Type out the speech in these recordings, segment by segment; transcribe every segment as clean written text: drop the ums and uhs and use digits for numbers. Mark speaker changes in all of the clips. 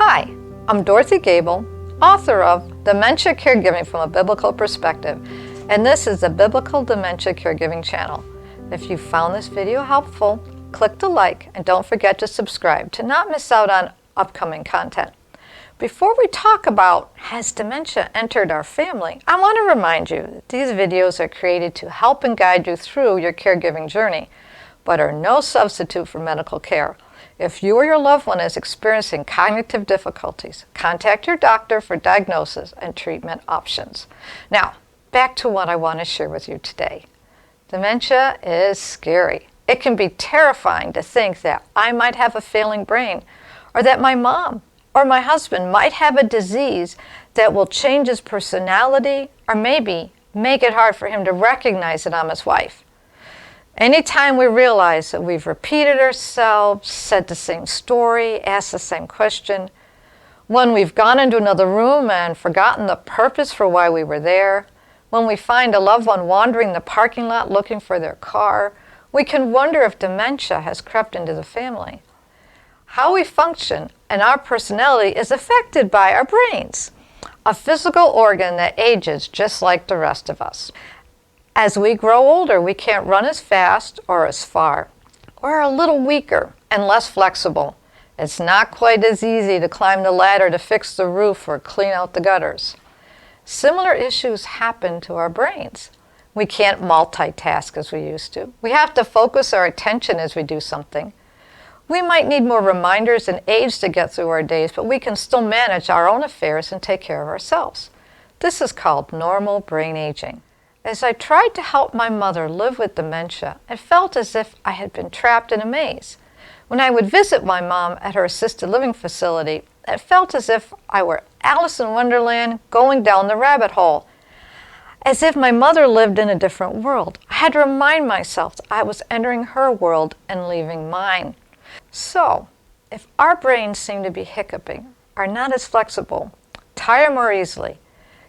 Speaker 1: Hi, I'm Dorothy Gable, author of Dementia Caregiving from a Biblical Perspective, and this is the Biblical Dementia Caregiving channel. If you found this video helpful, click the like and don't forget to subscribe to not miss out on upcoming content. Before we talk about has dementia entered our family, I want to remind you that these videos are created to help and guide you through your caregiving journey, but are no substitute for medical care. If you or your loved one is experiencing cognitive difficulties, contact your doctor for diagnosis and treatment options. Now, back to what I want to share with you today. Dementia is scary. It can be terrifying to think that I might have a failing brain, or that my mom or my husband might have a disease that will change his personality, or maybe make it hard for him to recognize that I'm his wife. Anytime we realize that we've repeated ourselves, said the same story, asked the same question, when we've gone into another room and forgotten the purpose for why we were there, when we find a loved one wandering the parking lot looking for their car, we can wonder if dementia has crept into the family. How we function and our personality is affected by our brains, a physical organ that ages just like the rest of us. As we grow older, we can't run as fast or as far. We're a little weaker and less flexible. It's not quite as easy to climb the ladder to fix the roof or clean out the gutters. Similar issues happen to our brains. We can't multitask as we used to. We have to focus our attention as we do something. We might need more reminders and aids to get through our days, but we can still manage our own affairs and take care of ourselves. This is called normal brain aging. As I tried to help my mother live with dementia, it felt as if I had been trapped in a maze. When I would visit my mom at her assisted living facility, it felt as if I were Alice in Wonderland going down the rabbit hole. As if my mother lived in a different world. I had to remind myself that I was entering her world and leaving mine. So, if our brains seem to be hiccuping, are not as flexible, tire more easily,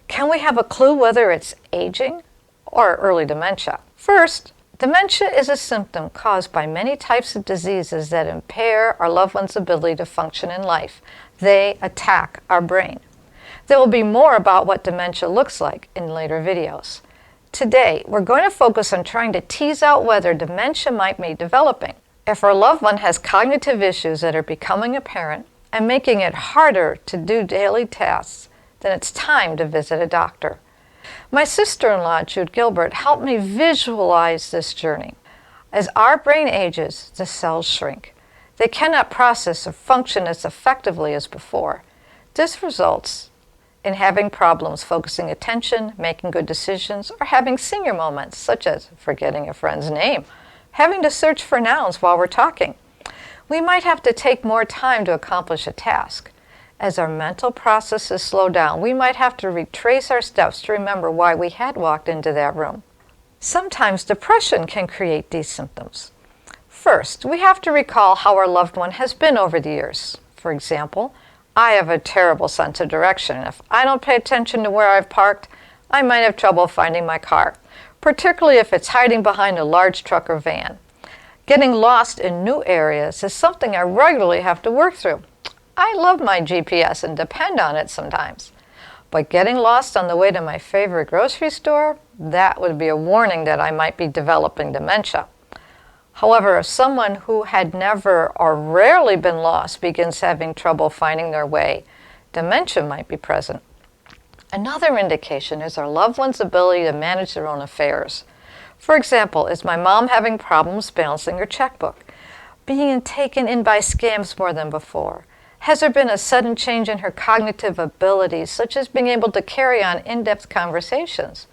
Speaker 1: can we have a clue whether it's aging or early dementia? First, dementia is a symptom caused by many types of diseases that impair our loved one's ability to function in life. They attack our brain. There will be more about what dementia looks like in later videos. Today, we're going to focus on trying to tease out whether dementia might be developing. If our loved one has cognitive issues that are becoming apparent and making it harder to do daily tasks, then it's time to visit a doctor. My sister-in-law, Jude Gilbert, helped me visualize this journey. As our brain ages, the cells shrink. They cannot process or function as effectively as before. This results in having problems focusing attention, making good decisions, or having senior moments, such as forgetting a friend's name, having to search for nouns while we're talking. We might have to take more time to accomplish a task. As our mental processes slow down, we might have to retrace our steps to remember why we had walked into that room. Sometimes depression can create these symptoms. First, we have to recall how our loved one has been over the years. For example, I have a terrible sense of direction. If I don't pay attention to where I've parked, I might have trouble finding my car, particularly if it's hiding behind a large truck or van. Getting lost in new areas is something I regularly have to work through. I love my GPS and depend on it sometimes. But getting lost on the way to my favorite grocery store, that would be a warning that I might be developing dementia. However, if someone who had never or rarely been lost begins having trouble finding their way, dementia might be present. Another indication is our loved one's ability to manage their own affairs. For example, is my mom having problems balancing her checkbook? Being taken in by scams more than before? Has there been a sudden change in her cognitive abilities, such as being able to carry on in-depth conversations?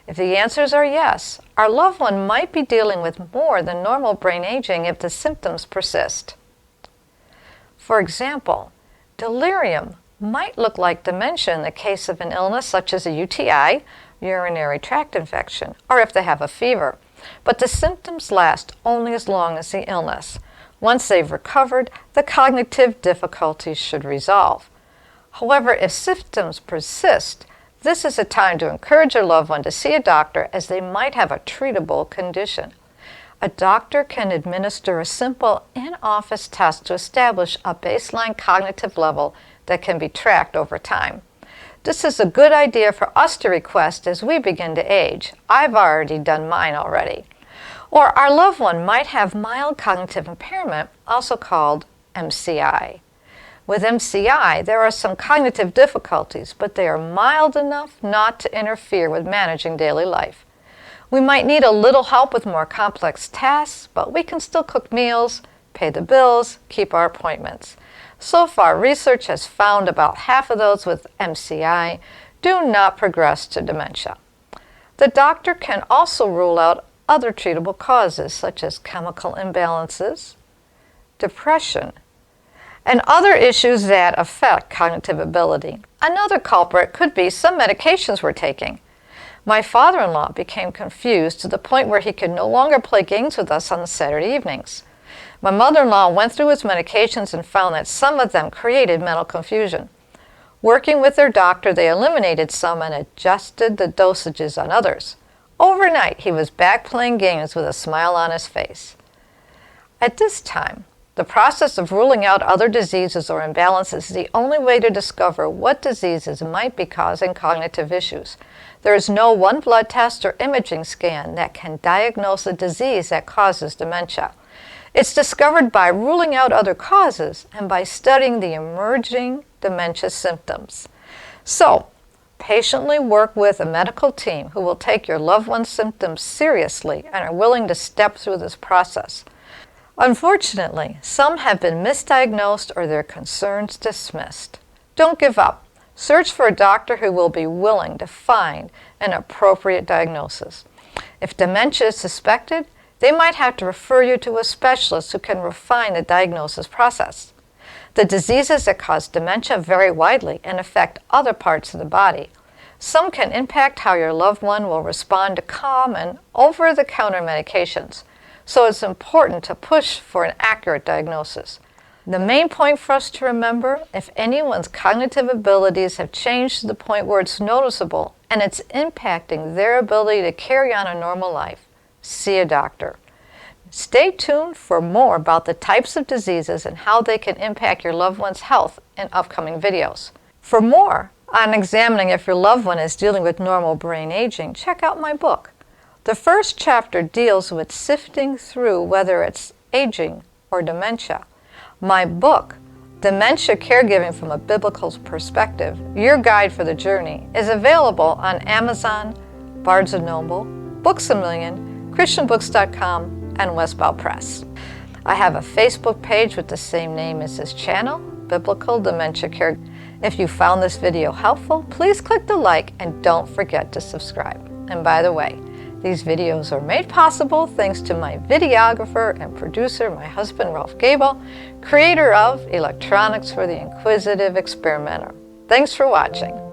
Speaker 1: If the answers are yes, our loved one might be dealing with more than normal brain aging if the symptoms persist. For example, delirium might look like dementia in the case of an illness such as a UTI, urinary tract infection, or if they have a fever. But the symptoms last only as long as the illness. Once they've recovered, the cognitive difficulties should resolve. However, if symptoms persist, this is a time to encourage your loved one to see a doctor, as they might have a treatable condition. A doctor can administer a simple in-office test to establish a baseline cognitive level that can be tracked over time. This is a good idea for us to request as we begin to age. I've already done mine already. Or our loved one might have mild cognitive impairment, also called MCI. With MCI, there are some cognitive difficulties, but they are mild enough not to interfere with managing daily life. We might need a little help with more complex tasks, but we can still cook meals, pay the bills, keep our appointments. So far, research has found about half of those with MCI do not progress to dementia. The doctor can also rule out other treatable causes, such as chemical imbalances, depression, and other issues that affect cognitive ability. Another culprit could be some medications we're taking. My father-in-law became confused to the point where he could no longer play games with us on the Saturday evenings. My mother-in-law went through his medications and found that some of them created mental confusion. Working with their doctor, they eliminated some and adjusted the dosages on others. Overnight, he was back playing games with a smile on his face. At this time, the process of ruling out other diseases or imbalances is the only way to discover what diseases might be causing cognitive issues. There is no one blood test or imaging scan that can diagnose a disease that causes dementia. It's discovered by ruling out other causes and by studying the emerging dementia symptoms. So, patiently work with a medical team who will take your loved one's symptoms seriously and are willing to step through this process. Unfortunately, some have been misdiagnosed or their concerns dismissed. Don't give up. Search for a doctor who will be willing to find an appropriate diagnosis. If dementia is suspected, they might have to refer you to a specialist who can refine the diagnosis process. The diseases that cause dementia vary widely and affect other parts of the body. Some can impact how your loved one will respond to common over-the-counter medications, so it's important to push for an accurate diagnosis. The main point for us to remember, if anyone's cognitive abilities have changed to the point where it's noticeable and it's impacting their ability to carry on a normal life, see a doctor. Stay tuned for more about the types of diseases and how they can impact your loved one's health in upcoming videos. For more on examining if your loved one is dealing with normal brain aging, check out my book. The first chapter deals with sifting through whether it's aging or dementia. My book, Dementia Caregiving from a Biblical Perspective, Your Guide for the Journey, is available on Amazon, Barnes & Noble, Books A Million, ChristianBooks.com, and Westbound Press. I have a Facebook page with the same name as this channel, Biblical Dementia Care. If you found this video helpful, please click the like and don't forget to subscribe. And by the way, these videos are made possible thanks to my videographer and producer, my husband Ralph Gable, creator of Electronics for the Inquisitive Experimenter. Thanks for watching.